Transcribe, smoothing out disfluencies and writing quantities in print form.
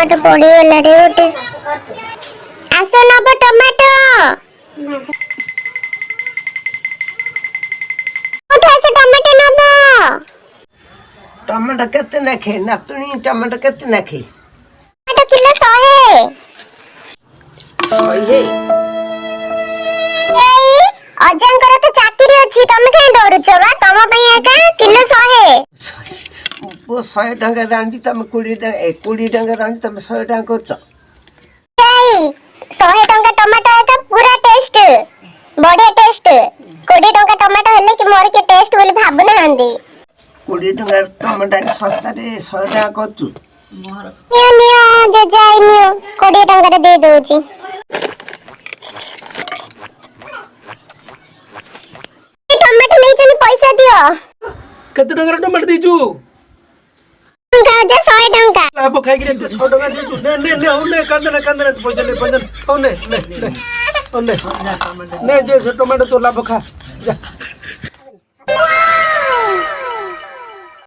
tomato पड़ी वाला रे उठे आसो नब टमाटो उठ आसो टमाटो नब टमाटो केते नाखे नातुणी टमाटो केते नाखे टमाटो किलो 100 एई अजंकर तो चाकरी अछि तमे काहे डरुछ बा तम पई एका किलो 100 वो 100 टंका रांधी तुम 20 टंका रांधी तुम 100 टंका करछ 100 टंका टमाटो एका पूरा टेस्ट बड़े टेस्ट 20 टंका टमाटो हेले कि मोर के टेस्ट बोली भाबु ना हंदी 20 टंका टमाटो सस्ता रे 100 टंका करछु नियो नियो जे जाई नियो 20 टंका रे दे दोची टमाटो नहीं चली पैसा दियो केते टंका टमाटो दीजू टंका जा 100 टंका लाभ खाई के 100 टंका दीजू ने ने ने होने कांदना पैसा ले होने ने ने जे से टमाटो तो लाभ खा जा